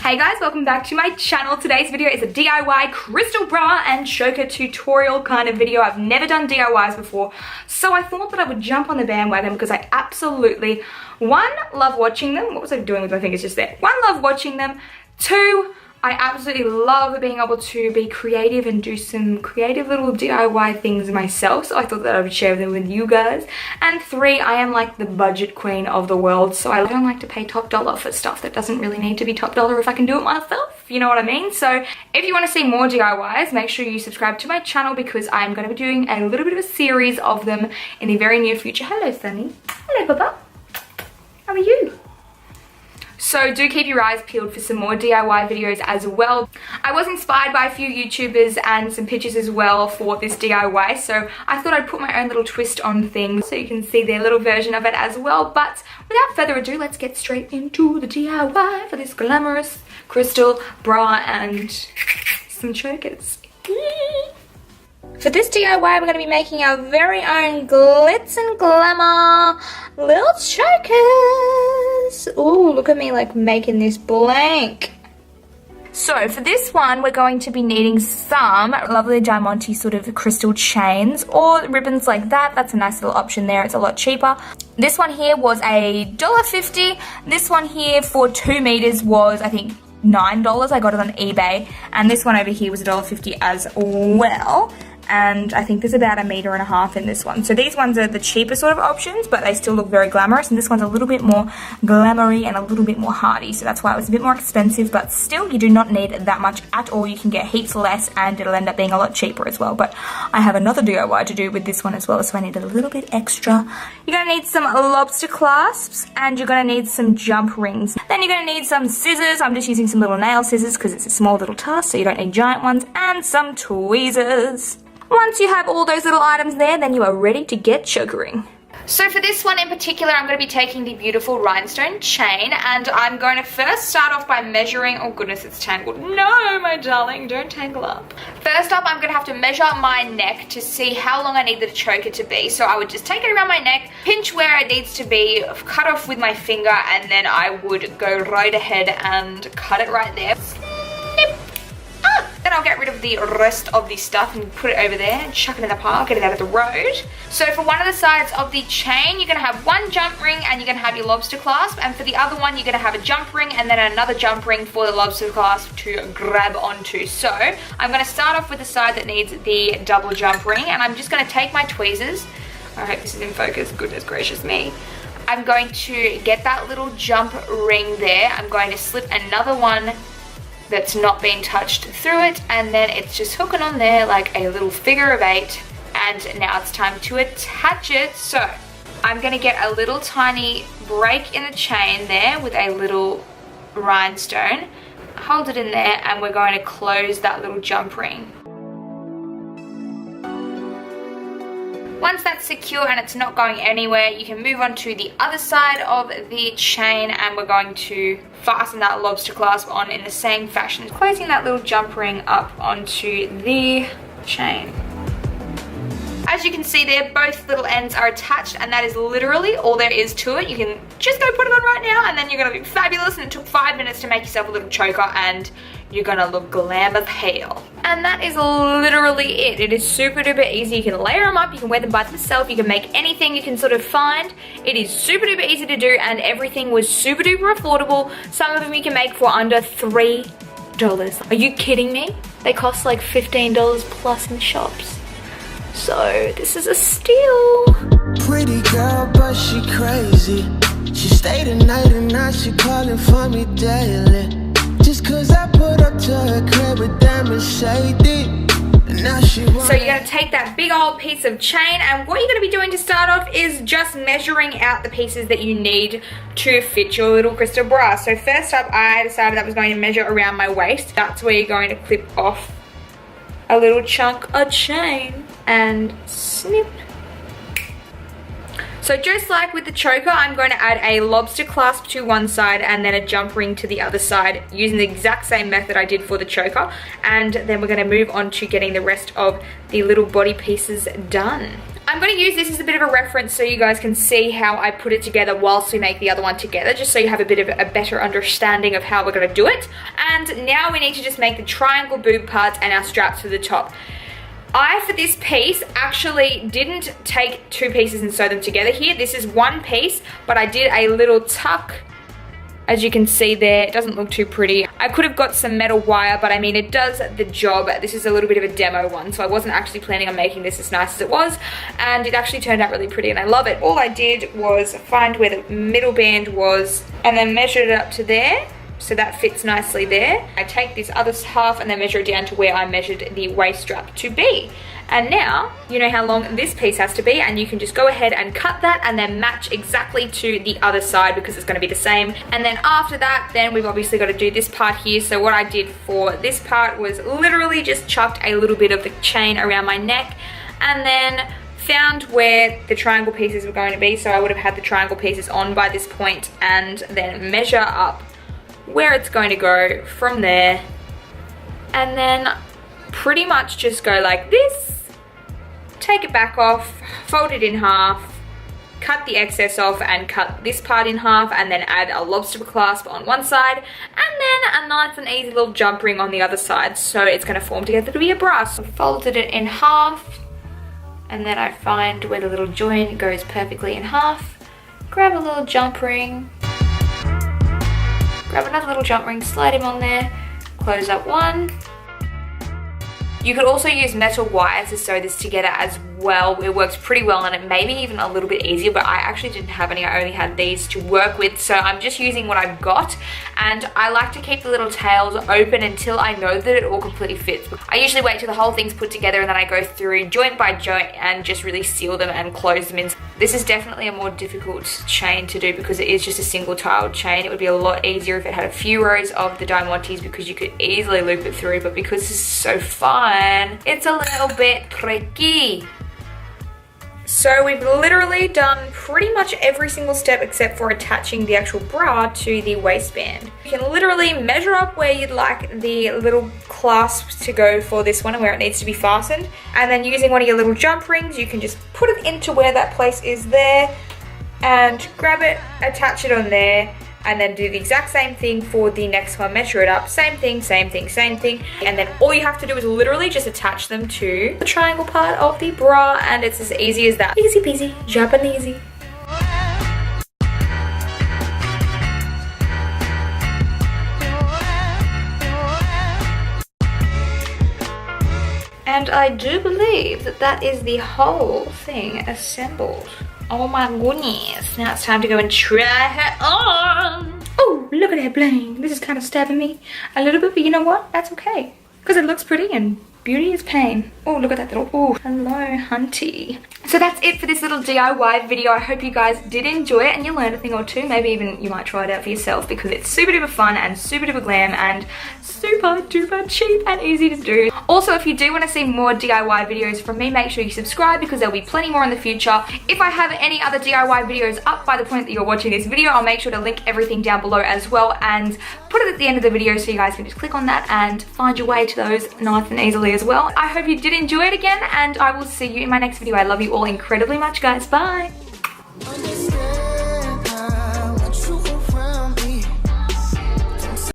Hey guys, welcome back to my channel. Today's video is a DIY crystal bra and choker tutorial kind of video. I've never done DIYs before, so I thought that I would jump on the bandwagon because I absolutely, one, love watching them. What was I doing with my fingers just there? One, love watching them. Two, I absolutely love being able to be creative and do some creative little DIY things myself, so I thought that I would share them with you guys. And three, I am like the budget queen of the world, so I don't like to pay top dollar for stuff that doesn't really need to be top dollar if I can do it myself, you know what I mean? So if you want to see more DIYs, make sure you subscribe to my channel because I'm going to be doing a little bit of a series of them in the very near future. Hello, Sunny. Hello, Papa. How are you? So do keep your eyes peeled for some more DIY videos as well. I was inspired by a few YouTubers and some pictures as well for this DIY, so I thought I'd put my own little twist on things so you can see their little version of it as well. But without further ado, let's get straight into the DIY for this glamorous crystal bra and some chokers. For this DIY, we're going to be making our very own glitz and glamour little chokers. Ooh, look at me like making this blank. So for this one, we're going to be needing some lovely diamante sort of crystal chains or ribbons like that. That's a nice little option there. It's a lot cheaper. This one here was $1.50. This one here for 2 meters was, I think, $9. I got it on eBay. And this one over here was $1.50 as well. And I think there's about 1.5 meters in this one. So these ones are the cheaper sort of options, but they still look very glamorous, and this one's a little bit more glamoury and a little bit more hardy, so that's why it was a bit more expensive, but still you do not need that much at all. You can get heaps less and it'll end up being a lot cheaper as well. But I have another DIY to do with this one as well, so I need a little bit extra. You're going to need some lobster clasps and you're going to need some jump rings. Then you're going to need some scissors. I'm just using some little nail scissors because it's a small little task, so you don't need giant ones, and some tweezers. Once you have all those little items there, then you are ready to get chokering. So for this one in particular, I'm going to be taking the beautiful rhinestone chain, and I'm going to first start off by measuring. Oh goodness, it's tangled. No, my darling, don't tangle up. First up, I'm going to have to measure my neck to see how long I need the choker to be. So I would just take it around my neck, pinch where it needs to be, cut off with my finger, and then I would go right ahead and cut it right there. Then I'll get rid of the rest of the stuff and put it over there and chuck it in the pile, get it out of the road. So for one of the sides of the chain, you're going to have one jump ring and you're going to have your lobster clasp. And for the other one, you're going to have a jump ring and then another jump ring for the lobster clasp to grab onto. So I'm going to start off with the side that needs the double jump ring, and I'm just going to take my tweezers. I hope this is in focus, goodness gracious me. I'm going to get that little jump ring there. I'm going to slip another one that's not been touched through it, and then it's just hooking on there like a little figure of 8, and now it's time to attach it. So I'm going to get a little tiny break in the chain there with a little rhinestone, hold it in there, and we're going to close that little jump ring. Once that's secure and it's not going anywhere, you can move on to the other side of the chain, and we're going to fasten that lobster clasp on in the same fashion, closing that little jump ring up onto the chain. As you can see there, both little ends are attached, and that is literally all there is to it. You can just go put it on right now and then you're going to be fabulous, and it took 5 minutes to make yourself a little choker and you're going to look glam as hell. And that is literally it. It is super duper easy. You can layer them up, you can wear them by themselves, you can make anything you can sort of find. It is super duper easy to do, and everything was super duper affordable. Some of them you can make for under $3. Are you kidding me? They cost like $15 plus in the shops. So this is a steal. Pretty girl, but she crazy. She stayed the night and now she calling for me daily. Just cause I put up to her crib with that Mercedes. And now she So you're going to take that big old piece of chain, and what you're going to be doing to start off is just measuring out the pieces that you need to fit your little crystal bra. So first up, I decided I was going to measure around my waist. That's where you're going to clip off a little chunk of chain and snip. So just like with the choker, I'm going to add a lobster clasp to one side and then a jump ring to the other side using the exact same method I did for the choker. And then we're going to move on to getting the rest of the little body pieces done. I'm going to use this as a bit of a reference so you guys can see how I put it together whilst we make the other one together, just so you have a bit of a better understanding of how we're going to do it. And now we need to just make the triangle boob parts and our straps for the top. I, for this piece, actually didn't take two pieces and sew them together here. This is one piece, but I did a little tuck. As you can see there, it doesn't look too pretty. I could have got some metal wire, but I mean, it does the job. This is a little bit of a demo one, so I wasn't actually planning on making this as nice as it was, and it actually turned out really pretty, and I love it. All I did was find where the middle band was, and then measured it up to there, so that fits nicely there. I take this other half and then measure it down to where I measured the waist strap to be. And now, you know how long this piece has to be, and you can just go ahead and cut that and then match exactly to the other side because it's going to be the same. And then after that, then we've obviously got to do this part here. So what I did for this part was literally just chucked a little bit of the chain around my neck and then found where the triangle pieces were going to be. So I would have had the triangle pieces on by this point, and then measure up where it's going to go from there, and then pretty much just go like this. Take it back off, fold it in half, cut the excess off and cut this part in half, and then add a lobster clasp on one side and then a nice and easy little jump ring on the other side, so it's going to form together to be a bra. So I folded it in half, and then I find where the little joint goes perfectly in half, grab a little jump ring, grab another little jump ring, slide him on there, close up one. You could also use metal wire to sew this together as well. It works pretty well, and it may be even a little bit easier, but I actually didn't have any. I only had these to work with, so I'm just using what I've got. And I like to keep the little tails open until I know that it all completely fits. I usually wait till the whole thing's put together, and then I go through joint by joint and just really seal them and close them in. This is definitely a more difficult chain to do because it is just a single tiled chain. It would be a lot easier if it had a few rows of the diamantes because you could easily loop it through, but because this is so fun, it's a little bit tricky. So we've literally done pretty much every single step except for attaching the actual bra to the waistband. You can literally measure up where you'd like the little clasp to go for this one and where it needs to be fastened. And then using one of your little jump rings, you can just put it into where that place is there and grab it, attach it on there, and then do the exact same thing for the next one. Measure it up, same thing, same thing, same thing. And then all you have to do is literally just attach them to the triangle part of the bra, and it's as easy as that. Easy peasy, Japanesey. And I do believe that that is the whole thing assembled. Oh my goodness. Now it's time to go and try her on. Oh, look at that bling. This is kind of stabbing me a little bit, but you know what? That's okay. Because it looks pretty and beauty is pain. Oh, look at that little, oh, hello, hunty. So that's it for this little DIY video. I hope you guys did enjoy it and you learned a thing or two. Maybe even you might try it out for yourself because it's super duper fun and super duper glam and super duper cheap and easy to do. Also, if you do want to see more DIY videos from me, make sure you subscribe because there'll be plenty more in the future. If I have any other DIY videos up by the point that you're watching this video, I'll make sure to link everything down below as well and put it at the end of the video so you guys can just click on that and find your way to those nice and easily as well. I hope you did enjoy it again, and I will see you in my next video. I love you all incredibly much, guys. Bye.